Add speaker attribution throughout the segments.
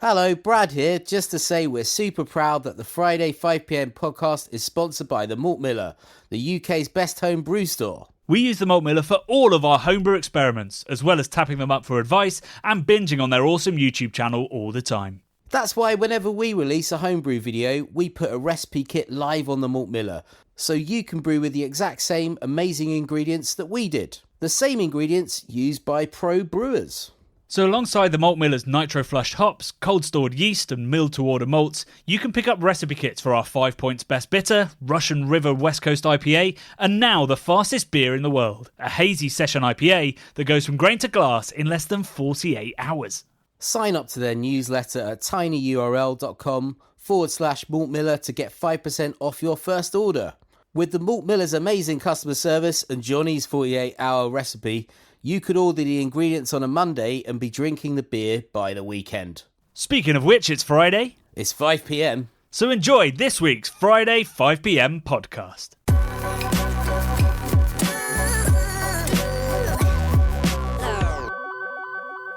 Speaker 1: Hello, Brad here, just to say we're super proud that the Friday 5pm podcast is sponsored by the Malt Miller, the UK's best home brew store.
Speaker 2: We use the Malt Miller for all of our homebrew experiments, as well as tapping them up for advice and binging on their awesome YouTube channel all the time.
Speaker 1: That's why whenever we release a homebrew video, we put a recipe kit live on the Malt Miller, so you can brew with the exact same amazing ingredients that we did. The same ingredients used by pro brewers.
Speaker 2: So alongside the Malt Miller's nitro-flushed hops, cold-stored yeast and milled-to-order malts, you can pick up recipe kits for our 5 Points Best Bitter, Russian River West Coast IPA, and now the fastest beer in the world, a hazy session IPA that goes from grain to glass in less than 48 hours.
Speaker 1: Sign up to their newsletter at tinyurl.com/Malt Miller to get 5% off your first order. With the Malt Miller's amazing customer service and Johnny's 48-hour recipe, you could order the ingredients on a Monday and be drinking the beer by the weekend.
Speaker 2: Speaking of which, it's Friday.
Speaker 1: It's 5pm.
Speaker 2: So enjoy this week's Friday 5pm podcast.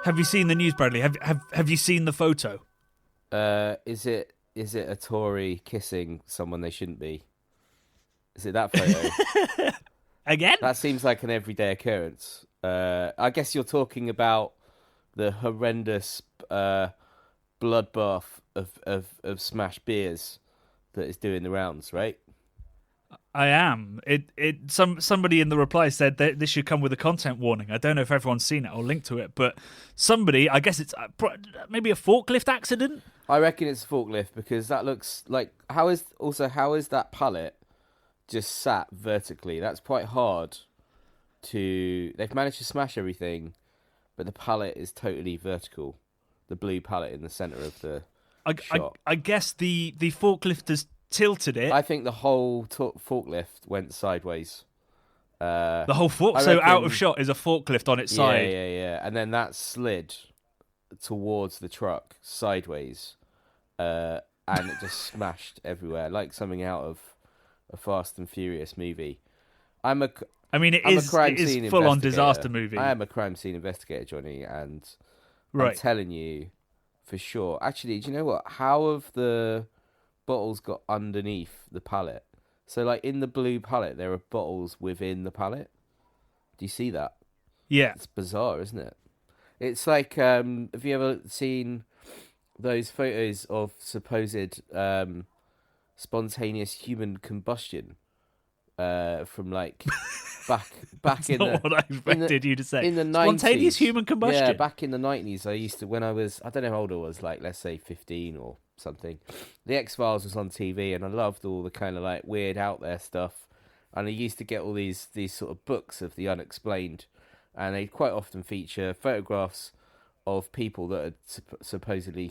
Speaker 2: Have you seen the news, Bradley? Have you seen the photo?
Speaker 1: Is it a Tory kissing someone they shouldn't be? Is it that photo?
Speaker 2: Again?
Speaker 1: That seems like an everyday occurrence. I guess you're talking about the horrendous bloodbath of smashed beers that is doing the rounds, right?
Speaker 2: I am. Somebody in the reply said that this should come with a content warning. I don't know if everyone's seen it. I'll link to it. But somebody, I guess it's maybe a forklift accident?
Speaker 1: I reckon it's a forklift because that looks like... How is that pallet just sat vertically? That's quite hard to... They've managed to smash everything, but the pallet is totally vertical. The blue pallet in the centre of the shot.
Speaker 2: I guess the forklift has tilted it.
Speaker 1: I think the whole forklift went sideways.
Speaker 2: The whole so out of shot is a forklift on its side.
Speaker 1: Yeah. And then that slid towards the truck sideways, and it just smashed everywhere, like something out of a Fast and Furious movie. It is full-on disaster movie. I am a crime scene investigator, Johnny, and
Speaker 2: right.
Speaker 1: I'm telling you for sure. Actually, do you know what? How have the bottles got underneath the pallet? So, like, in the blue pallet, there are bottles within the pallet. Do you see that?
Speaker 2: Yeah.
Speaker 1: It's bizarre, isn't it? It's like, have you ever seen those photos of supposed spontaneous human combustion from, like, back in
Speaker 2: not what I expected you to say.
Speaker 1: In the 90s.
Speaker 2: Spontaneous human combustion?
Speaker 1: Yeah, back in the 90s, I used to, when I don't know how old I was, like, let's say 15 or something. The X-Files was on TV, and I loved all the kind of, like, weird out there stuff. And I used to get all these sort of books of the unexplained, and they quite often feature photographs of people that are supposedly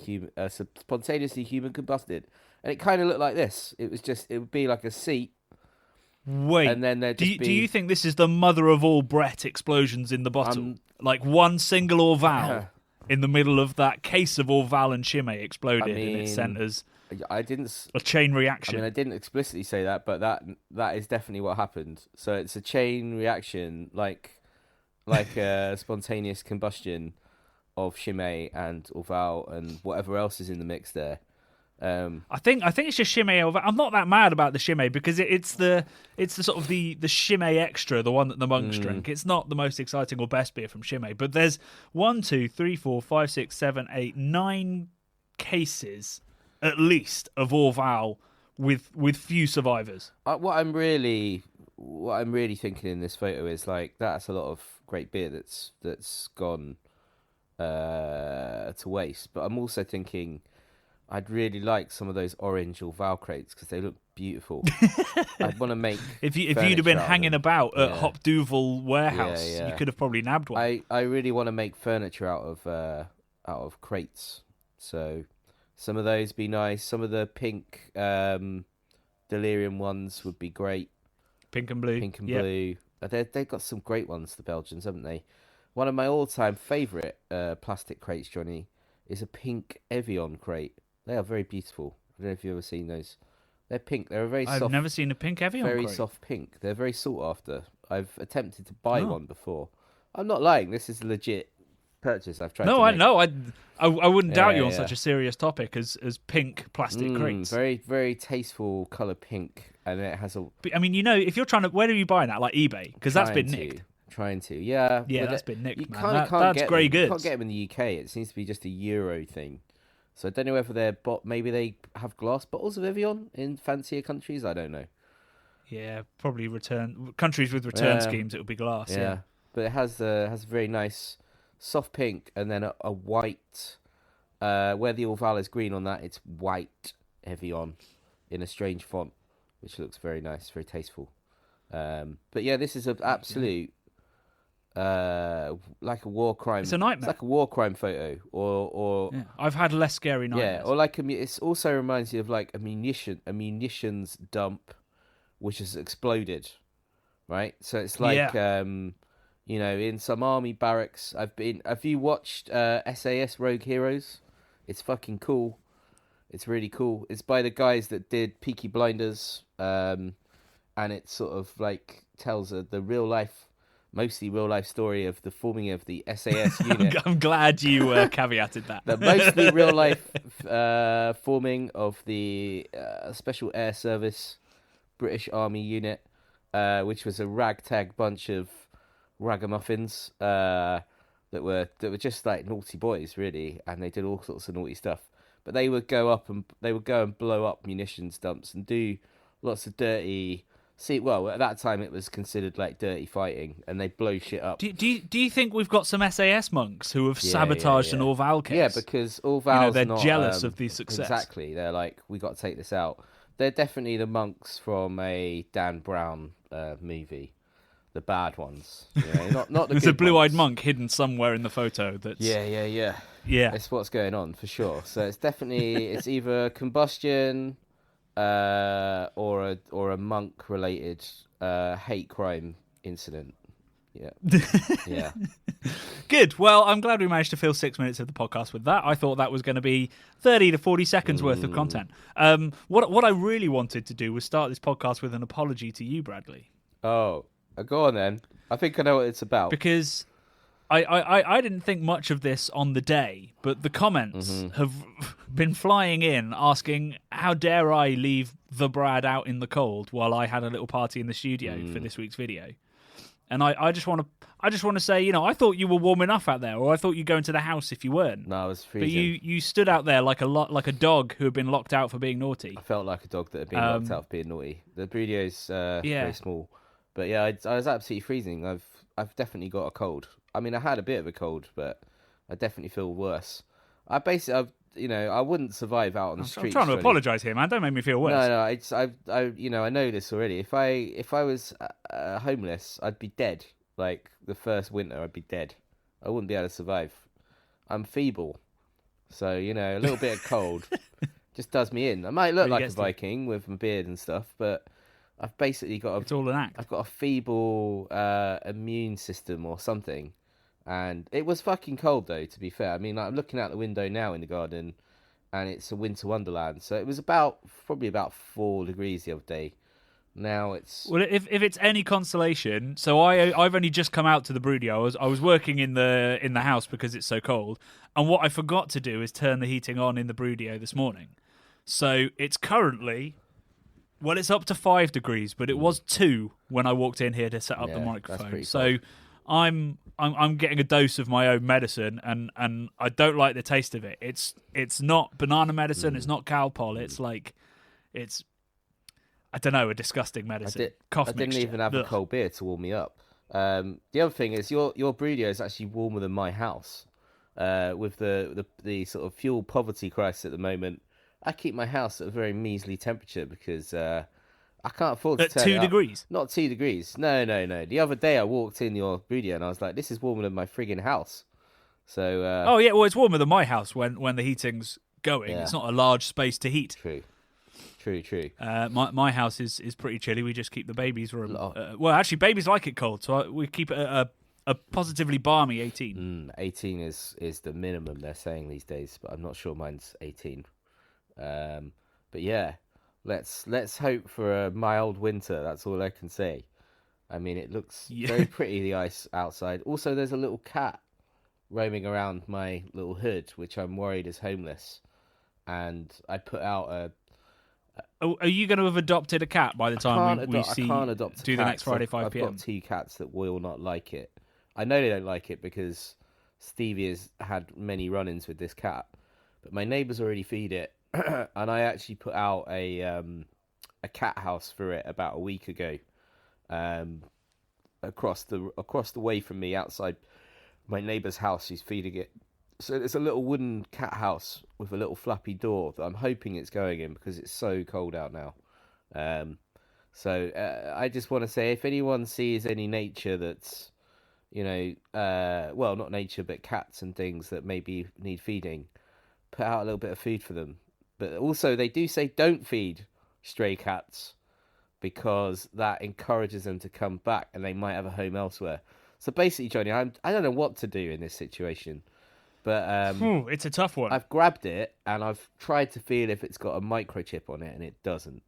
Speaker 1: spontaneously human combusted. And it kind of looked like this. It would be like a seat.
Speaker 2: Wait,
Speaker 1: and then do
Speaker 2: you think this is the mother of all Brett explosions in the bottle? Like one single Orval in the middle of that case of Orval and Chimay exploded in its centres.
Speaker 1: I didn't...
Speaker 2: A chain reaction.
Speaker 1: I didn't explicitly say that, but that is definitely what happened. So it's a chain reaction, like a spontaneous combustion of Chimay and Orval and whatever else is in the mix there.
Speaker 2: I think it's just Chimay. I'm not that mad about the Chimay because it's the sort of the Chimay Extra, the one that the monks drink. It's not the most exciting or best beer from Chimay, but there's 1, 2, 3, 4, 5, 6, 7, 8, 9 cases at least of Orval with few survivors.
Speaker 1: What I'm really thinking in this photo is like that's a lot of great beer that's gone to waste. But I'm also thinking I'd really like some of those orange Orval crates because they look beautiful. I'd want to make.
Speaker 2: If you'd have been hanging about at Hop Duval warehouse, you could have probably nabbed one.
Speaker 1: I really want to make furniture out of crates. So some of those be nice. Some of the pink Delirium ones would be great.
Speaker 2: Pink and blue.
Speaker 1: Blue. They've got some great ones, the Belgians, haven't they? One of my all-time favourite plastic crates, Johnny, is a pink Evian crate. They are very beautiful. I don't know if you've ever seen those. They're pink. They're a very soft...
Speaker 2: I've never seen a pink Evian
Speaker 1: very
Speaker 2: crate.
Speaker 1: Soft pink. They're very sought after. I've attempted to buy one before. I'm not lying. This is legit purchase I've tried
Speaker 2: No,
Speaker 1: to
Speaker 2: I
Speaker 1: make.
Speaker 2: know. I wouldn't doubt you on
Speaker 1: yeah.
Speaker 2: such a serious topic as pink plastic crates.
Speaker 1: Very, very tasteful colour pink, and it has a...
Speaker 2: But, I mean, if you're trying to, where are you buying that? Like eBay? Because that's been nicked.
Speaker 1: Trying to, yeah.
Speaker 2: Yeah,
Speaker 1: but
Speaker 2: that's been nicked,
Speaker 1: you
Speaker 2: man.
Speaker 1: Can't
Speaker 2: That's
Speaker 1: get
Speaker 2: grey
Speaker 1: them. You
Speaker 2: goods.
Speaker 1: can't get them in the UK. It seems to be just a Euro thing. So I don't know whether they're maybe they have glass bottles of Evian in fancier countries. I don't know.
Speaker 2: Yeah, probably countries with return schemes. It would be glass. Yeah.
Speaker 1: But it has a very nice soft pink, and then a white. Where the Orval is green on that, it's white Evian in a strange font, which looks very nice, very tasteful. But yeah, this is an absolute like a war crime.
Speaker 2: It's a nightmare.
Speaker 1: It's like a war crime photo, or
Speaker 2: Yeah. I've had less scary nightmares.
Speaker 1: yeah, or like it also reminds you of like a munitions dump, which has exploded, right? So it's like in some army barracks. Have you watched SAS Rogue Heroes? It's fucking cool. It's really cool. It's by the guys that did Peaky Blinders, and it sort of like tells the mostly real life story of the forming of the SAS unit.
Speaker 2: I'm glad you caveated that.
Speaker 1: The mostly real life forming of the Special Air Service British Army unit, which was a ragtag bunch of ragamuffins that were just like naughty boys, really, and they did all sorts of naughty stuff. But they would go and blow up munitions dumps and do lots of dirty. Well, at that time it was considered like dirty fighting, and they blow shit up.
Speaker 2: Do you think we've got some SAS monks who have sabotaged an Orval case?
Speaker 1: Yeah, because Orval's
Speaker 2: they're
Speaker 1: not,
Speaker 2: jealous of the success.
Speaker 1: Exactly, they're like, we got to take this out. They're definitely the monks from a Dan Brown movie, the bad ones. Not the.
Speaker 2: There's
Speaker 1: good
Speaker 2: a blue-eyed
Speaker 1: monks.
Speaker 2: monk hidden somewhere in the photo. That's
Speaker 1: Yeah. That's what's going on for sure. So it's definitely it's either combustion. Or a monk related hate crime incident. Yeah.
Speaker 2: Good. Well, I'm glad we managed to fill 6 minutes of the podcast with that. I thought that was going to be 30 to 40 seconds worth of content. What I really wanted to do was start this podcast with an apology to you, Bradley.
Speaker 1: Oh, go on then. I think I know what it's about.
Speaker 2: Because I didn't think much of this on the day, but the comments have been flying in asking, how dare I leave the Brad out in the cold while I had a little party in the studio for this week's video. And I just want to say, I thought you were warm enough out there, or I thought you'd go into the house if you weren't.
Speaker 1: No, I was freezing.
Speaker 2: But you stood out there like a dog who had been locked out for being naughty.
Speaker 1: I felt like a dog that had been locked out for being naughty. The Brudio's very small, but yeah, I was absolutely freezing. I've definitely got a cold. I mean, I had a bit of a cold, but I definitely feel worse. I wouldn't survive out on the streets.
Speaker 2: I'm trying to apologise here, man. Don't make me feel worse.
Speaker 1: No, I know this already. If I was homeless, I'd be dead. Like the first winter, I'd be dead. I wouldn't be able to survive. I'm feeble, so a little bit of cold just does me in. I might look like a Viking with my beard and stuff, but I've basically got
Speaker 2: it's all an act.
Speaker 1: I've got a feeble immune system or something. And it was fucking cold, though, to be fair. I mean, I'm looking out the window now in the garden, and it's a winter wonderland. So it was probably about 4 degrees the other day. Now it's...
Speaker 2: Well, if it's any consolation, so I've only just come out to the Brudio. I was working in the house because it's so cold. And what I forgot to do is turn the heating on in the Brudio this morning. So it's currently... Well, it's up to 5 degrees, but it was 2 when I walked in here to set up the microphone. So I'm getting a dose of my own medicine, and I don't like the taste of it. It's not banana medicine. It's not Calpol. It's like I don't know, a disgusting medicine.
Speaker 1: I didn't even have a cold beer to warm me up. The other thing is your Brudio is actually warmer than my house. With the sort of fuel poverty crisis at the moment, I keep my house at a very measly temperature because I can't afford to turn it
Speaker 2: 2 degrees?
Speaker 1: Up. Not 2 degrees. No. The other day I walked in your Brudio and I was like, this is warmer than my friggin' house. So.
Speaker 2: Oh yeah, well it's warmer than my house when the heating's going. Yeah. It's not a large space to heat.
Speaker 1: True.
Speaker 2: My house is pretty chilly. We just keep the baby's room. Well, actually, babies like it cold, so we keep it at a positively balmy 18.
Speaker 1: 18 is the minimum they're saying these days, but I'm not sure mine's 18. But yeah, let's hope for a mild winter. That's all I can say. I mean, it looks very pretty, the ice outside. Also, there's a little cat roaming around my little hood, which I'm worried is homeless, and I put out a.
Speaker 2: Are you going to have adopted a cat by the time we see?
Speaker 1: I can't adopt a
Speaker 2: do
Speaker 1: cat,
Speaker 2: the next Friday 5
Speaker 1: I've
Speaker 2: p.m.
Speaker 1: got 2 cats that will not like it. I know they don't like it because Stevie has had many run-ins with this cat, but my neighbours already feed it, and I actually put out a cat house for it about a week ago, across the way from me, outside my neighbour's house. She's feeding it. So it's a little wooden cat house with a little flappy door that I'm hoping it's going in because it's so cold out now. So I just want to say, if anyone sees any nature that's, well, not nature, but cats and things that maybe need feeding, put out a little bit of food for them. But also, they do say don't feed stray cats because that encourages them to come back and they might have a home elsewhere. So basically, Johnny, I don't know what to do in this situation. But
Speaker 2: it's a tough one.
Speaker 1: I've grabbed it and I've tried to feel if it's got a microchip on it, and it doesn't.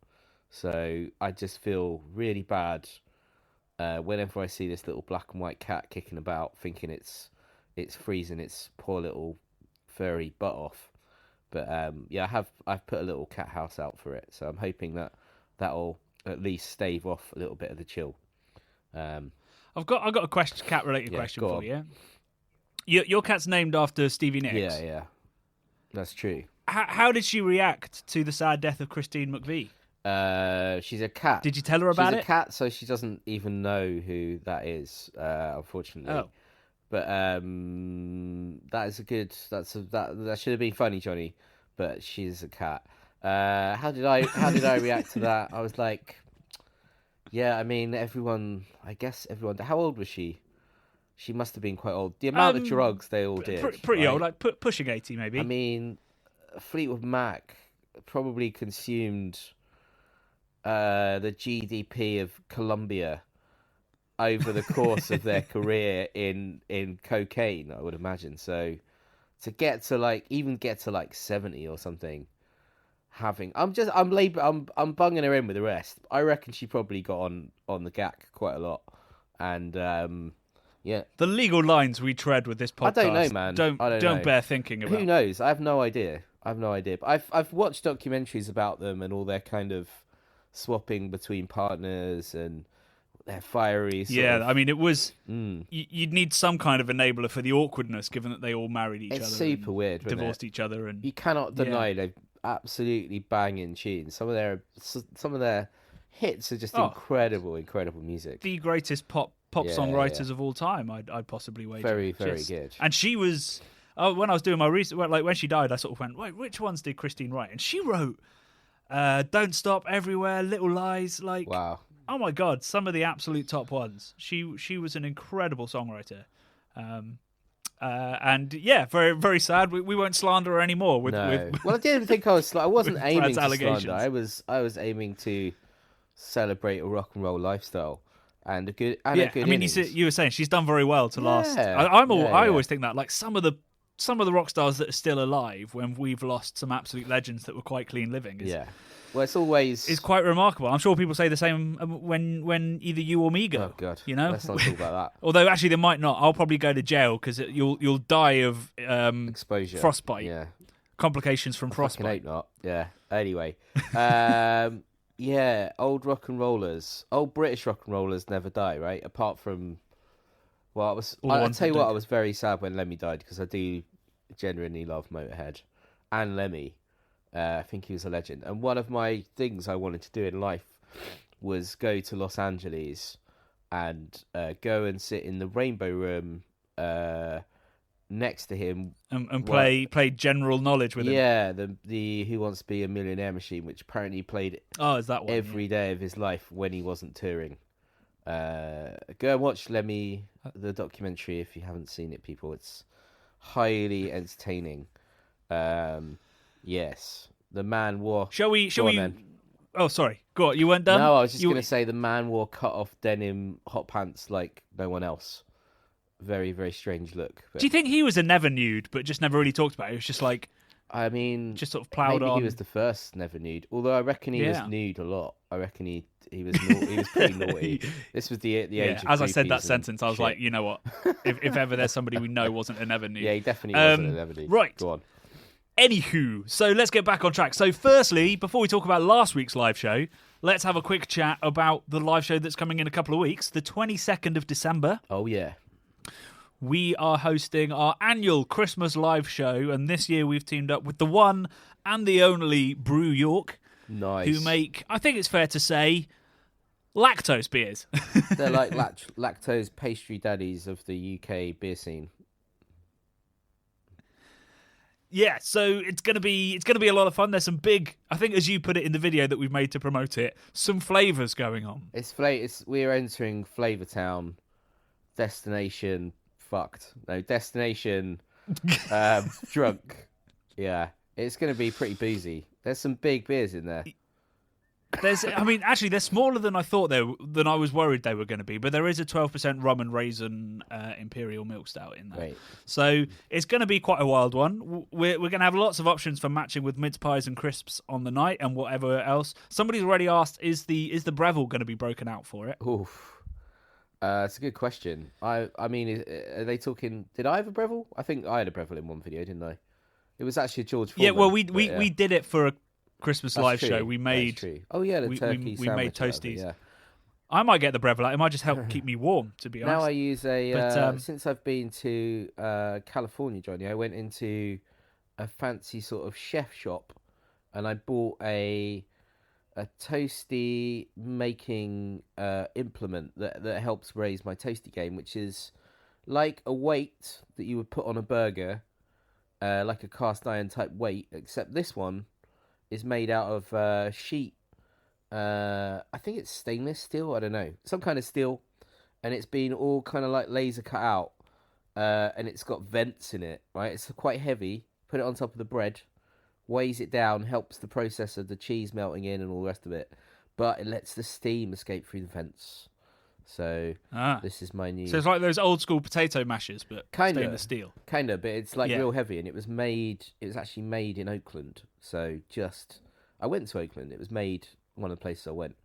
Speaker 1: So I just feel really bad whenever I see this little black and white cat kicking about, thinking it's freezing its poor little furry butt off. But I've put a little cat house out for it, so I'm hoping that'll at least stave off a little bit of the chill.
Speaker 2: I've got a cat related question for
Speaker 1: on.
Speaker 2: you. Your cat's named after Stevie Nicks.
Speaker 1: Yeah, that's true.
Speaker 2: How did she react to the sad death of Christine McVie?
Speaker 1: She's a cat.
Speaker 2: Did you tell her about it?
Speaker 1: She's a cat, so she doesn't even know who that is, unfortunately.
Speaker 2: Oh.
Speaker 1: But that should have been funny, Johnny. But she's a cat. How did I react to that? I was like, yeah, I mean, I guess everyone. How old was she? She must have been quite old. The amount of drugs they all did.
Speaker 2: Pretty
Speaker 1: right?
Speaker 2: old, like pushing 80 maybe.
Speaker 1: I mean, Fleetwood Mac probably consumed the GDP of Colombia over the course of their career in cocaine, I would imagine. So to get to like 70 or something, I'm bunging her in with the rest. I reckon she probably got on the gack quite a lot, and yeah.
Speaker 2: The legal lines we tread with this podcast.
Speaker 1: I don't know, man.
Speaker 2: Don't bear thinking about.
Speaker 1: Who knows? I have no idea. But I've watched documentaries about them and all their kind of swapping between partners and their fiery.
Speaker 2: I mean, it was. You'd need some kind of enabler for the awkwardness, given that they all married each other.
Speaker 1: It's super weird.
Speaker 2: Divorced each other, and
Speaker 1: you cannot deny they're absolutely banging tunes. Some of their hits are just incredible music.
Speaker 2: The greatest pop songwriters of all time, I'd possibly wager.
Speaker 1: Very, very good.
Speaker 2: And she was. Oh, when I was doing my research, like when she died, I sort of went, wait, which ones did Christine write? And she wrote "Don't Stop," "Everywhere," "Little Lies." Like,
Speaker 1: wow.
Speaker 2: Oh my God, some of the absolute top ones. She was an incredible songwriter. And yeah, very, very sad. We won't slander her anymore. Well,
Speaker 1: I didn't think I wasn't aiming to
Speaker 2: allegations.
Speaker 1: slander. I was aiming to celebrate a rock and roll lifestyle. And a good
Speaker 2: I mean, you were saying she's done very well to last. I always think that, like some of the rock stars that are still alive, when we've lost some absolute legends that were quite clean living.
Speaker 1: Well, it's quite
Speaker 2: remarkable. I'm sure people say the same when either you or me go.
Speaker 1: Oh God,
Speaker 2: let's
Speaker 1: not talk about that.
Speaker 2: Although actually they might not. I'll probably go to jail because you'll die of
Speaker 1: exposure,
Speaker 2: frostbite, complications from frostbite.
Speaker 1: I hope not. Yeah. Anyway. Yeah, old British rock and rollers never die, right? Apart from, well, I'll tell you what, I was very sad when Lemmy died because I do genuinely love Motorhead and Lemmy. I think he was a legend. And one of my things I wanted to do in life was go to Los Angeles and go and sit in the Rainbow Room next to him
Speaker 2: and play general knowledge with him.
Speaker 1: Yeah, the Who Wants to Be a Millionaire machine, which apparently played
Speaker 2: is that one,
Speaker 1: every day of his life when he wasn't touring. Go and watch Lemmy, the documentary, if you haven't seen it, people. It's highly entertaining. Yes, the man wore.
Speaker 2: Shall we? Oh, sorry. Go on. You weren't done.
Speaker 1: No, I was just going to say the man wore cut-off denim hot pants like no one else. Very, very strange look. But...
Speaker 2: Do you think he was a never nude, but just never really talked about it? It was just like
Speaker 1: I mean,
Speaker 2: Just sort of ploughed
Speaker 1: maybe
Speaker 2: on.
Speaker 1: he was the first never nude. Although I reckon he was
Speaker 2: Yeah.
Speaker 1: nude a lot. I reckon he was he was pretty naughty. This was the age of
Speaker 2: As I said that
Speaker 1: groupies
Speaker 2: sentence, I was
Speaker 1: shit.
Speaker 2: like, you know what? If ever there's somebody we know wasn't an ever nude.
Speaker 1: Yeah, he definitely wasn't an ever nude.
Speaker 2: Right.
Speaker 1: Go on.
Speaker 2: Anywho, so let's get back on track. So firstly, before we talk about last week's live show, let's have a quick chat about the live show that's coming in a couple of weeks, the 22nd of December.
Speaker 1: Oh yeah.
Speaker 2: We are hosting our annual Christmas live show, and this year we've teamed up with the one and the only Brew York,
Speaker 1: Nice.
Speaker 2: who make, I think it's fair to say, lactose beers.
Speaker 1: They're like lactose pastry daddies of the UK beer scene.
Speaker 2: Yeah, so it's gonna be a lot of fun. There's some big, I think, as you put it in the video that we've made to promote it, some flavours going on.
Speaker 1: We're entering Flavour Town, destination fucked. No, destination drunk. Yeah, it's gonna be pretty boozy. There's some big beers in there.
Speaker 2: Actually, they're smaller than I thought than I was worried they were going to be. But there is a 12% rum and raisin imperial milk stout in there,
Speaker 1: Right.
Speaker 2: so it's going to be quite a wild one. We're going to have lots of options for matching with mince pies and crisps on the night and whatever else. Somebody's already asked: Is the Breville going to be broken out for it?
Speaker 1: Oof. It's a good question. I mean, are they talking? Did I have a Breville? I think I had a Breville in one video, didn't I? It was actually a George Foreman.
Speaker 2: Yeah, well, we did it for a Christmas
Speaker 1: That's
Speaker 2: live
Speaker 1: true.
Speaker 2: show. We made
Speaker 1: Oh yeah, the turkey
Speaker 2: we made
Speaker 1: sandwich or whatever,
Speaker 2: toasties.
Speaker 1: yeah.
Speaker 2: I might get the Breville out. It might just help keep me warm, to be honest.
Speaker 1: Now I use
Speaker 2: But,
Speaker 1: since I've been to California, Johnny, I went into a fancy sort of chef shop, and I bought a toasty making implement that helps raise my toasty game, which is like a weight that you would put on a burger, like a cast iron type weight, except this one is made out of sheet. I think it's stainless steel. I don't know, some kind of steel, and it's been all kind of like laser cut out, and it's got vents in it. Right, it's quite heavy. Put it on top of the bread, weighs it down, helps the process of the cheese melting in and all the rest of it, but it lets the steam escape through the vents. So this is my new.
Speaker 2: So it's like those old school potato mashers, but stainless steel.
Speaker 1: Kind of, but it's like real heavy, and it was actually made in Oakland. So I went to Oakland. It was made one of the places I went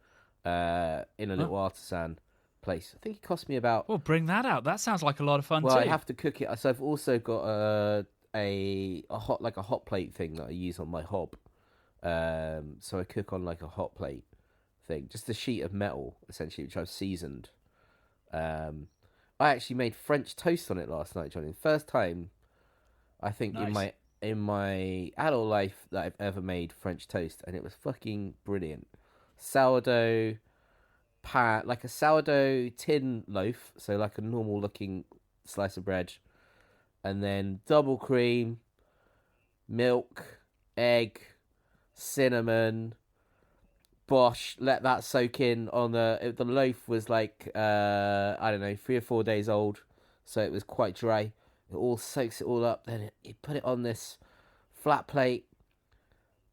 Speaker 1: in a little artisan place. I think it cost me about.
Speaker 2: Well, bring that out. That sounds like a lot of fun
Speaker 1: Well,
Speaker 2: too.
Speaker 1: I have to cook it. So I've also got a hot plate thing that I use on my hob. So I cook on like a hot plate thing, just a sheet of metal essentially, which I've seasoned. I actually made French toast on it last night, Johnny. First time, I think,
Speaker 2: Nice.
Speaker 1: in my adult life that I've ever made French toast, and it was fucking brilliant. Sourdough pan, like a sourdough tin loaf, so like a normal looking slice of bread, and then double cream, milk, egg, cinnamon, bosh, let that soak in on the loaf was like I don't know, 3 or 4 days old, so it was quite dry. It all soaks it all up, then you put it on this flat plate,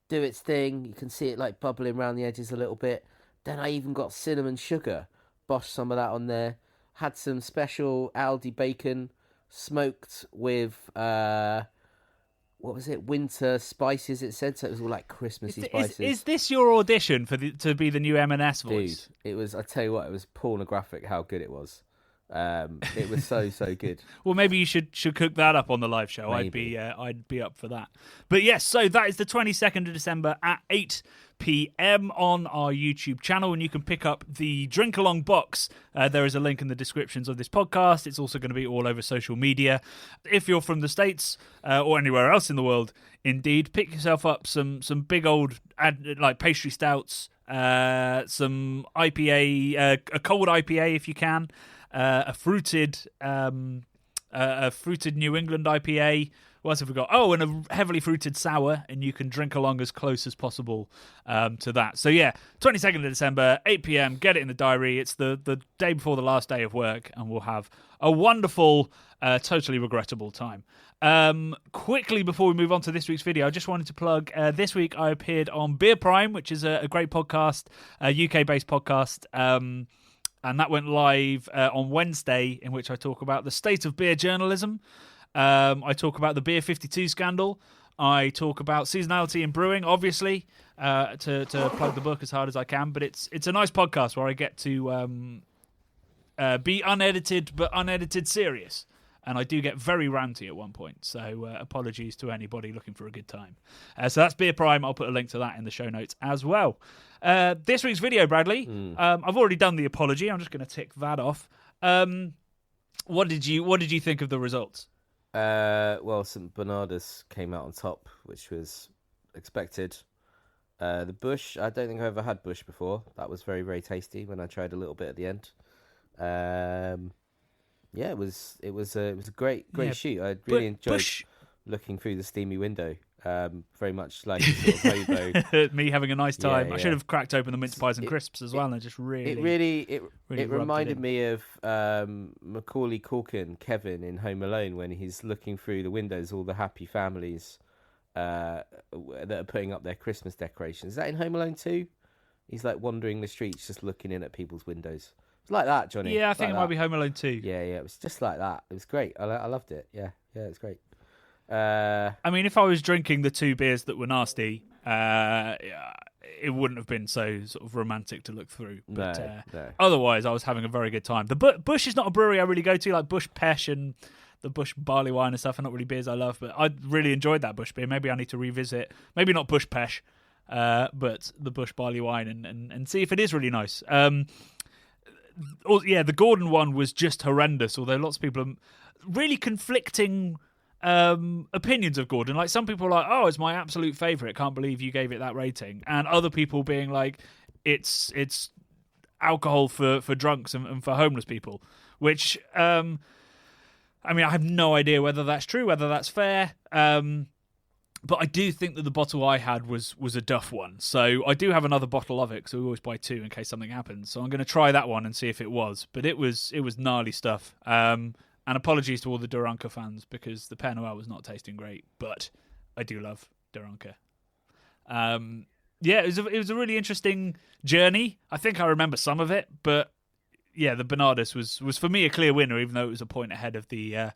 Speaker 1: do its thing. You can see it like bubbling around the edges a little bit. Then I even got cinnamon sugar, bosh some of that on there. Had some special Aldi bacon, smoked with what was it? Winter spices. It said, so it was all like Christmassy spices.
Speaker 2: Is this your audition to be the new M&S voice?
Speaker 1: Dude, it was. I tell you what, it was pornographic. How good it was. It was so good.
Speaker 2: Well, maybe you should cook that up on the live show.
Speaker 1: Maybe.
Speaker 2: I'd be up for that. But yes, so that is the 22nd of December at 8 p.m. on our YouTube channel, and you can pick up the drink along box. There is a link in the descriptions of this podcast. It's also going to be all over social media. If you're from the States or anywhere else in the world, indeed, pick yourself up some big old like pastry stouts, some IPA, a cold IPA if you can. A fruited New England IPA. What else have we got? Oh, and a heavily fruited sour, and you can drink along as close as possible to that. So yeah, 22nd of December, 8 p.m. Get it in the diary. It's the day before the last day of work, and we'll have a wonderful, totally regrettable time. Quickly before we move on to this week's video, I just wanted to plug. This week I appeared on Beer Prime, which is a great podcast, a UK-based podcast. And that went live on Wednesday, in which I talk about the state of beer journalism. I talk about the Beer 52 scandal. I talk about seasonality in brewing, obviously, to plug the book as hard as I can. But it's a nice podcast where I get to be unedited, but unedited serious. And I do get very ranty at one point. So apologies to anybody looking for a good time. So that's Beer Prime. I'll put a link to that in the show notes as well. This week's video, Bradley. I've already done the apology. I'm just going to tick that off. What did you think of the results?
Speaker 1: Well, St Bernardus came out on top, which was expected. The Bush, I don't think I've ever had Bush before. That was very, very tasty when I tried a little bit at the end. Yeah, it was a great shoot. I really enjoyed looking through the steamy window. Very much like sort of hobo.
Speaker 2: Me having a nice time.
Speaker 1: Yeah.
Speaker 2: I should have cracked open the mince pies and crisps as well, and just really.
Speaker 1: It reminded me of Macaulay Culkin, Kevin in Home Alone, when he's looking through the windows, all the happy families that are putting up their Christmas decorations. Is that in Home Alone 2? He's like wandering the streets, just looking in at people's windows. It's like that, Johnny.
Speaker 2: Yeah, I think it might be Home Alone 2.
Speaker 1: Yeah, it was just like that. It was great. I loved it. Yeah, it's great.
Speaker 2: I mean, if I was drinking the 2 beers that were nasty, it wouldn't have been so sort of romantic to look through. But
Speaker 1: no.
Speaker 2: Otherwise, I was having a very good time. The Bush is not a brewery I really go to, like Bush Pesh and the Bush barley wine and stuff are not really beers I love, but I really enjoyed that Bush beer. Maybe I need to revisit, maybe not Bush Pesh, but the Bush barley wine and see if it is really nice. The Gordon one was just horrendous, although lots of people are really conflicting opinions of Gordon. Like, some people are like, oh, it's my absolute favourite, can't believe you gave it that rating, and other people being like, it's alcohol for drunks and for homeless people, which I mean, I have no idea whether that's true, whether that's fair, but I do think that the bottle I had was a Duff one, so I do have another bottle of it, because we always buy 2 in case something happens, so I'm going to try that one and see if it was, but it was gnarly stuff. And apologies to all the Duranka fans, because the Père Noël was not tasting great, but I do love Duranka. It was a really interesting journey. I think I remember some of it, but yeah, the Bernardus was for me a clear winner, even though it was a point ahead of the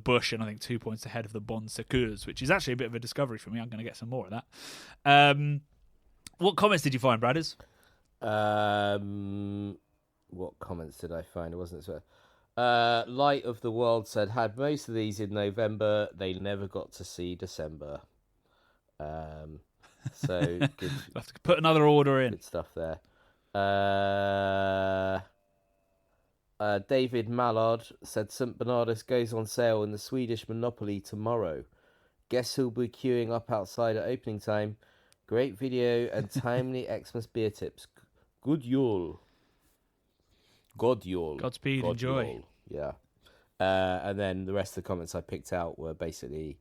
Speaker 2: Bush, and I think 2 points ahead of the Bon Secours, which is actually a bit of a discovery for me. I'm going to get some more of that. What comments did you find, Bradders?
Speaker 1: What comments did I find? It wasn't so. Light of the World said, had most of these in November, they never got to see December. So good.
Speaker 2: I'll have to put another order in.
Speaker 1: Good stuff there. David Mallard said, St Bernardus goes on sale in the Swedish Monopoly tomorrow. Guess who'll be queuing up outside at opening time? Great video and timely Xmas beer tips. Good Yule. God Yule.
Speaker 2: Godspeed,
Speaker 1: God
Speaker 2: enjoy.
Speaker 1: Yule. Yeah. And then the rest of the comments I picked out were basically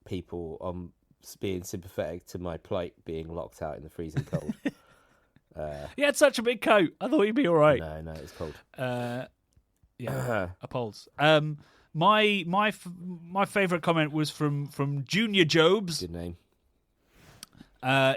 Speaker 1: people being sympathetic to my plight, being locked out in the freezing cold.
Speaker 2: He had such a big coat. I thought he'd be all right.
Speaker 1: No, it's cold.
Speaker 2: Appals. My favourite comment was from Junior Jobs.
Speaker 1: Good name.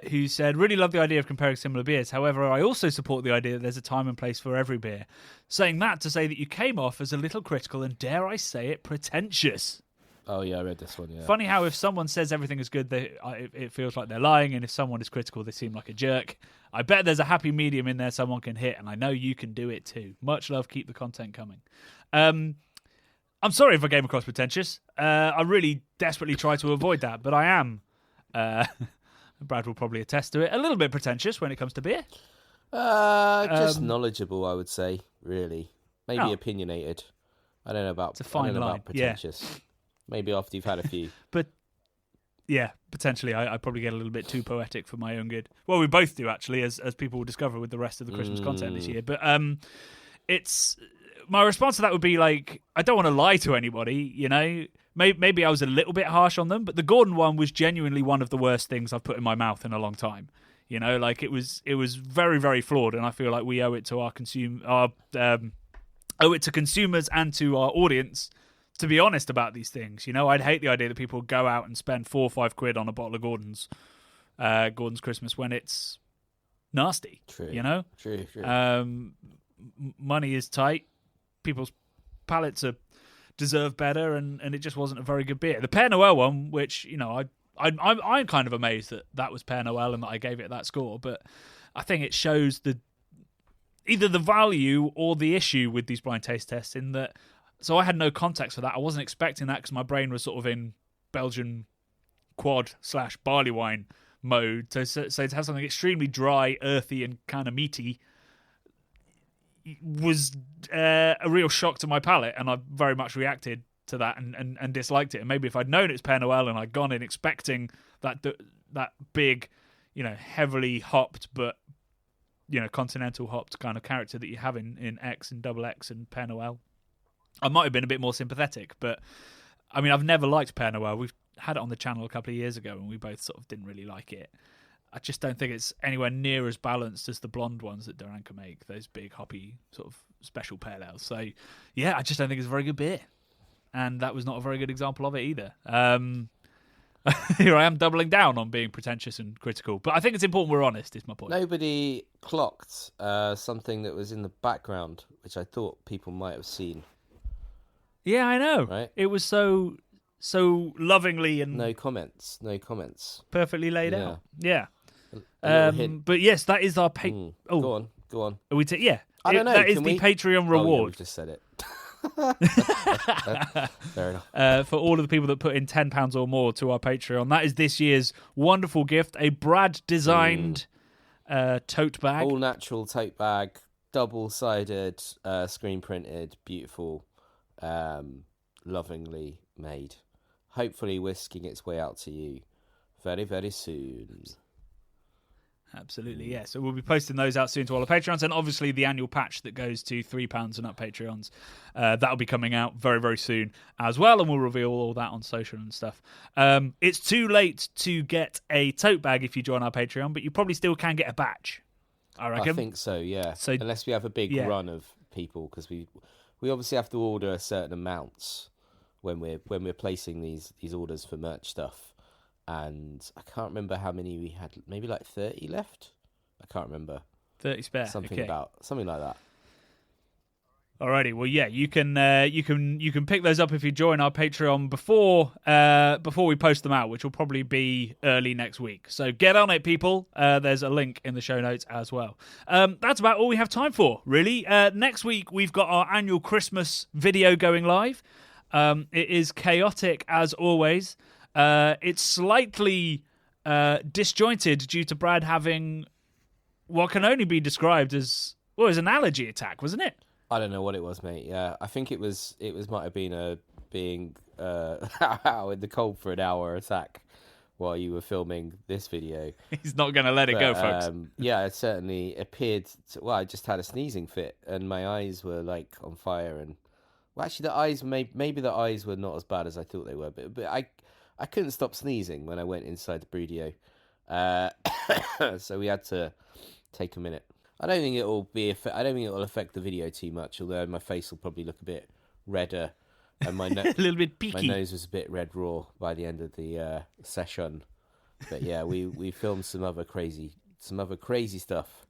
Speaker 2: Who said, really love the idea of comparing similar beers. However, I also support the idea that there's a time and place for every beer. Saying that to say that you came off as a little critical and, dare I say it, pretentious.
Speaker 1: Oh, yeah, I read this one, yeah.
Speaker 2: Funny how if someone says everything is good, it feels like they're lying, and if someone is critical, they seem like a jerk. I bet there's a happy medium in there someone can hit, and I know you can do it too. Much love, keep the content coming. I'm sorry if I came across pretentious. I really desperately try to avoid that, but I am. Brad will probably attest to it. A little bit pretentious when it comes to beer.
Speaker 1: Just knowledgeable, I would say, really. Maybe opinionated. I don't know about,
Speaker 2: it's a fine line.
Speaker 1: About pretentious. Yeah. Maybe after you've had a few.
Speaker 2: But yeah, potentially I probably get a little bit too poetic for my own good. Well, we both do, actually, as people will discover with the rest of the Christmas content this year. But it's my response to that would be like, I don't want to lie to anybody, you know. Maybe I was a little bit harsh on them, but the Gordon one was genuinely one of the worst things I've put in my mouth in a long time. You know, like it was very, very flawed, and I feel like we owe it to our owe it to consumers and to our audience to be honest about these things. You know, I'd hate the idea that people go out and spend £4 or £5 on a bottle of Gordon's Christmas when it's nasty.
Speaker 1: True.
Speaker 2: You know,
Speaker 1: true.
Speaker 2: Money is tight. People's palates are deserved better, and it just wasn't a very good beer. The Père Noël one, which, I'm kind of amazed that was Père Noël and that I gave it that score, but I think it shows either the value or the issue with these blind taste tests in that. So I had no context for that. I wasn't expecting that because my brain was sort of in Belgian quad/barley wine mode. So to have something extremely dry, earthy, and kind of meaty was a real shock to my palate, and I very much reacted to that and disliked it. And maybe if I'd known it's Père Noël and I'd gone in expecting that big, heavily hopped but continental hopped kind of character that you have in X and Double X and Père Noël, I might have been a bit more sympathetic. But I mean, I've never liked Père Noël. We've had it on the channel a couple of years ago and we both sort of didn't really like it. I just don't think it's anywhere near as balanced as the blonde ones that Duranka make, those big hoppy sort of special pale ales. So yeah, I just don't think it's a very good beer, and that was not a very good example of it either. Here I am doubling down on being pretentious and critical, but I think it's important we're honest, is my point.
Speaker 1: Nobody clocked something that was in the background, which I thought people might have seen.
Speaker 2: Yeah, I know.
Speaker 1: Right?
Speaker 2: It was so lovingly and
Speaker 1: no comments,
Speaker 2: perfectly laid out. Yeah.
Speaker 1: But
Speaker 2: yes, that is our
Speaker 1: Go on.
Speaker 2: Are we yeah.
Speaker 1: I don't know.
Speaker 2: That is the Patreon reward.
Speaker 1: Oh, yeah, we've just said it. Fair enough.
Speaker 2: For all of the people that put in £10 or more to our Patreon, that is this year's wonderful gift: a Brad designed tote bag,
Speaker 1: all natural tote bag, double-sided, screen printed, beautiful, lovingly made. Hopefully, whisking its way out to you very, very soon.
Speaker 2: Absolutely, yeah. So we'll be posting those out soon to all our Patreons, and obviously the annual patch that goes to £3 and up Patreons. That'll be coming out very, very soon as well, and we'll reveal all that on social and stuff. It's too late to get a tote bag if you join our Patreon, but you probably still can get a batch, I reckon.
Speaker 1: I think so, yeah. So, unless we have a big run of people, because we obviously have to order a certain amounts when we're placing these orders for merch stuff. And I can't remember how many we had. Maybe like 30 left. I can't remember.
Speaker 2: 30 spare.
Speaker 1: Something like that.
Speaker 2: Alrighty. Well, yeah, you can pick those up if you join our Patreon before we post them out, which will probably be early next week. So get on it, people. There's a link in the show notes as well. That's about all we have time for, really. Next week we've got our annual Christmas video going live. It is chaotic as always. It's slightly disjointed due to Brad having what can only be described as an allergy attack, wasn't it?
Speaker 1: I don't know what it was, mate. Yeah, I think it might have been being out in the cold for an hour attack while you were filming this video.
Speaker 2: He's not going to let it go, folks.
Speaker 1: Yeah, it certainly appeared. I just had a sneezing fit, and my eyes were like on fire. And actually, the eyes maybe the eyes were not as bad as I thought they were, but I couldn't stop sneezing when I went inside the Brudio, so we had to take a minute. I don't think it will affect the video too much, although my face will probably look a bit redder, and my
Speaker 2: a little bit peaky.
Speaker 1: My nose was a bit red raw by the end of the session. But yeah, we filmed some other crazy stuff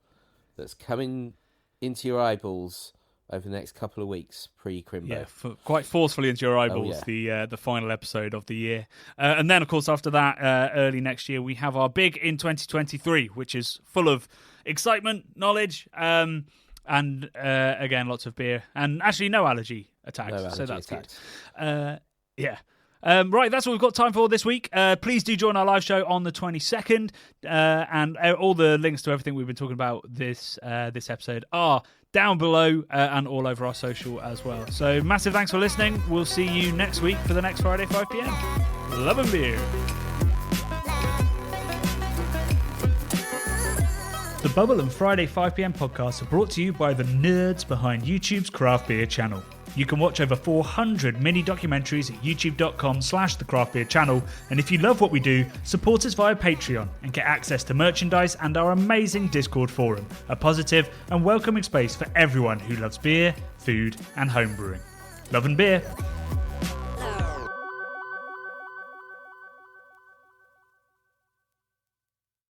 Speaker 1: that's coming into your eyeballs over the next couple of weeks, pre-Crimbo.
Speaker 2: Yeah, quite forcefully into your eyeballs, the final episode of the year. And then, of course, after that, early next year, we have our big in 2023, which is full of excitement, knowledge, and again, lots of beer. And actually, no allergy attacks, so that's good. Yeah. Right, that's what we've got time for this week. Please do join our live show on the 22nd, and all the links to everything we've been talking about this episode are down below and all over our social as well. So massive thanks for listening. We'll see you next week for the next Friday 5 p.m. Love and beer. The Bubble and Friday 5 p.m. podcasts are brought to you by the nerds behind YouTube's craft beer channel. You can watch over 400 mini documentaries at youtube.com/the craft beer channel. And if you love what we do, support us via Patreon and get access to merchandise and our amazing Discord forum, a positive and welcoming space for everyone who loves beer, food, and homebrewing. Love and beer.